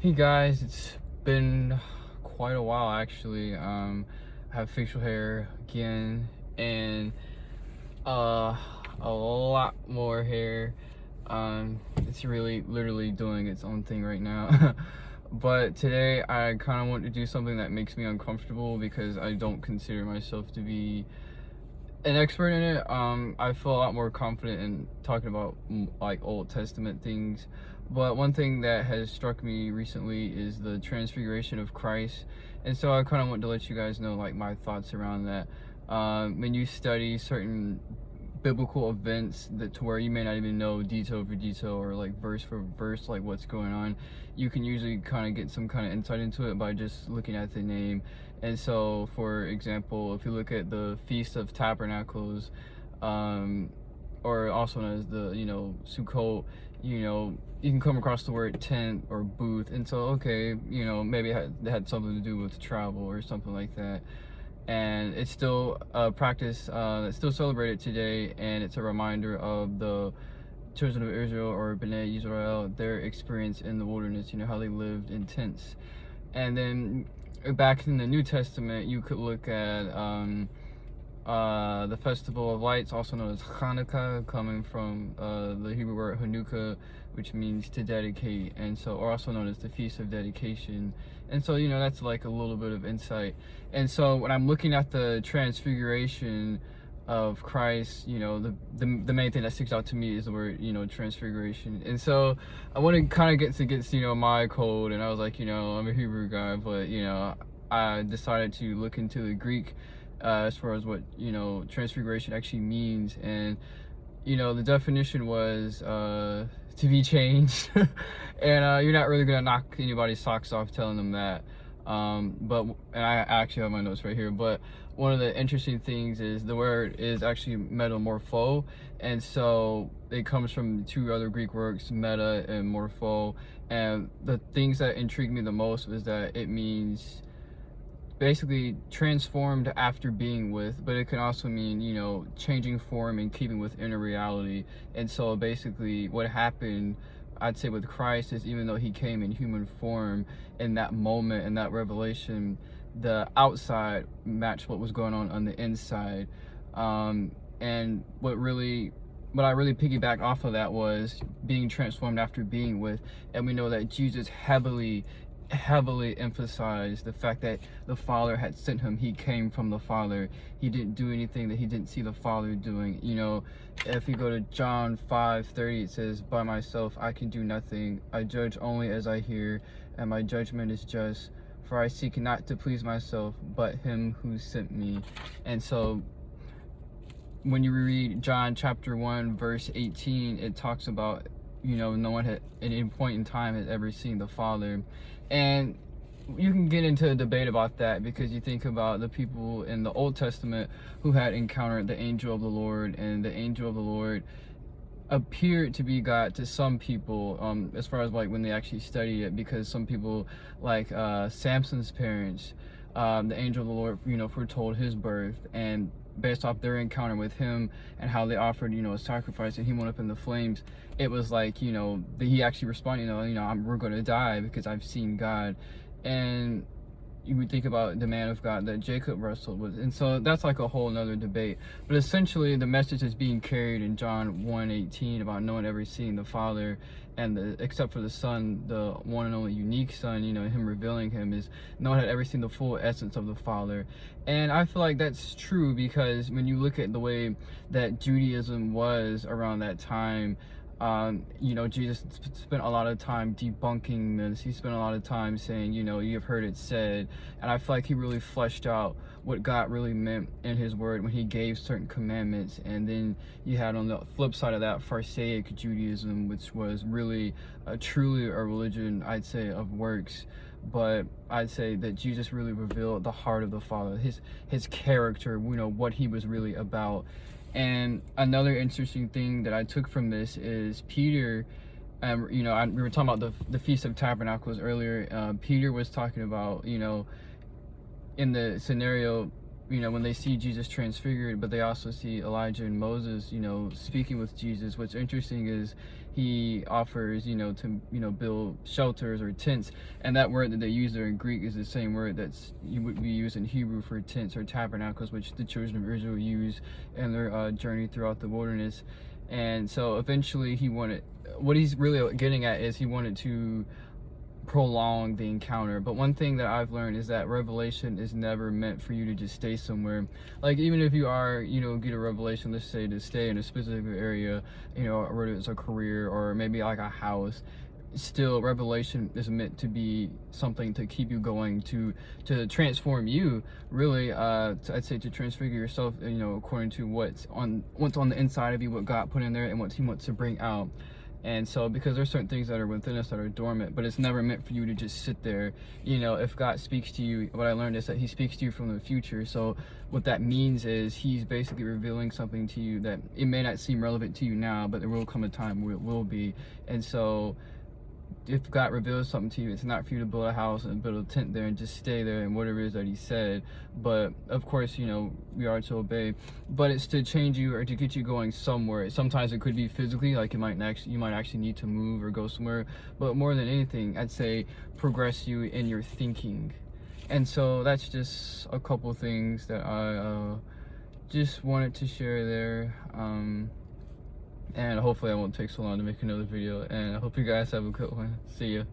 Hey guys, it's been quite a while actually. I have facial hair again and a lot more hair. It's really literally doing its own thing right now. But today I kind of want to do something that makes me uncomfortable because I don't consider myself to be an expert in it. I feel a lot more confident in talking about like Old Testament things. But one thing that has struck me recently is the Transfiguration of Christ, and so I kind of want to let you guys know like my thoughts around that. When you study certain biblical events that to where you may not even know detail for detail or like verse for verse like what's going on, you can usually kind of get some kind of insight into it by just looking at the name. And so for example, if you look at the Feast of Tabernacles, or also known as the Sukkot, you can come across the word tent or booth, and so okay, maybe it had something to do with travel or something like that. And it's still a practice that's still celebrated today, and it's a reminder of the children of Israel, or Bnei Israel, their experience in the wilderness, how they lived in tents. And then back in the New Testament, you could look at the Festival of Lights, also known as Hanukkah, coming from the Hebrew word Hanukkah, which means to dedicate, and so, or also known as the Feast of Dedication. And so, that's like a little bit of insight. And so when I'm looking at the Transfiguration of Christ, the main thing that sticks out to me is the word, Transfiguration. And so I want to kind of get to my code, and I was like, I'm a Hebrew guy, but I decided to look into the Greek as far as what Transfiguration actually means. And the definition was to be changed. And you're not really gonna knock anybody's socks off telling them that. And I actually have my notes right here, but one of the interesting things is the word is actually metamorpho, and so it comes from two other Greek words, meta and morpho. And the things that intrigued me the most was that it means basically transformed after being with, but it can also mean changing form and keeping within a reality. And so basically what happened, I'd say, with Christ is, even though he came in human form, in that moment, in that revelation, the outside matched what was going on the inside. And what I really piggyback off of that was being transformed after being with. And we know that Jesus heavily emphasized the fact that the Father had sent him. He came from the Father. He didn't do anything that he didn't see the Father doing. If you go to John 5:30, it says, "By myself I can do nothing. I judge only as I hear, and my judgment is just. For I seek not to please myself, but him who sent me." And so when you read John chapter 1 verse 18, it talks about no one at any point in time has ever seen the Father. And you can get into a debate about that, because you think about the people in the Old Testament who had encountered the angel of the Lord, and the angel of the Lord appeared to be God to some people, as far as like when they actually study it, because some people, like Samson's parents, the angel of the Lord foretold his birth, and based off their encounter with him and how they offered a sacrifice, and he went up in the flames, it was like he actually responded, we're going to die because I've seen God. And you would think about the man of God that Jacob wrestled with. And so that's like a whole nother debate. But essentially the message is being carried in John 1:18 about no one ever seeing the Father, and except for the Son, the one and only unique Son, him revealing him, is no one had ever seen the full essence of the Father. And I feel like that's true, because when you look at the way that Judaism was around that time, Jesus spent a lot of time debunking this. He spent a lot of time saying, you've heard it said. And I feel like he really fleshed out what God really meant in his word when he gave certain commandments. And then you had on the flip side of that Pharisaic Judaism, which was really truly a religion, I'd say, of works. But I'd say that Jesus really revealed the heart of the Father, his character, what he was really about. And another interesting thing that I took from this is Peter. We were talking about the Feast of Tabernacles earlier. Peter was talking about, in the scenario, you know, when they see Jesus transfigured, but they also see Elijah and Moses, you know, speaking with Jesus. What's interesting is he offers, you know, to, you know, build shelters or tents, and that word that they use there in Greek is the same word that's you would be used in Hebrew for tents or tabernacles, which the children of Israel use in their journey throughout the wilderness. And so eventually what he's really getting at is he wanted to prolong the encounter. But one thing that I've learned is that revelation is never meant for you to just stay somewhere. Like, even if you are, you know, get a revelation, let's say, to stay in a specific area, you know, whether it's a career or maybe like a house, still revelation is meant to be something to keep you going, to transform you, really. I'd say to transfigure yourself, you know, according to what's on the inside of you, what God put in there and what he wants to bring out. And so, because there's certain things that are within us that are dormant, but it's never meant for you to just sit there. You know, if God speaks to you, what I learned is that he speaks to you from the future. So what that means is he's basically revealing something to you that it may not seem relevant to you now, but there will come a time where it will be. And so if God reveals something to you, it's not for you to build a house and build a tent there and just stay there and whatever it is that he said. But of course, you know, we are to obey, but it's to change you or to get you going somewhere. Sometimes it could be physically, like you might actually need to move or go somewhere, but more than anything, I'd say progress you in your thinking. And so that's just a couple things that I just wanted to share there. And hopefully I won't take so long to make another video, and I hope you guys have a good one. See ya.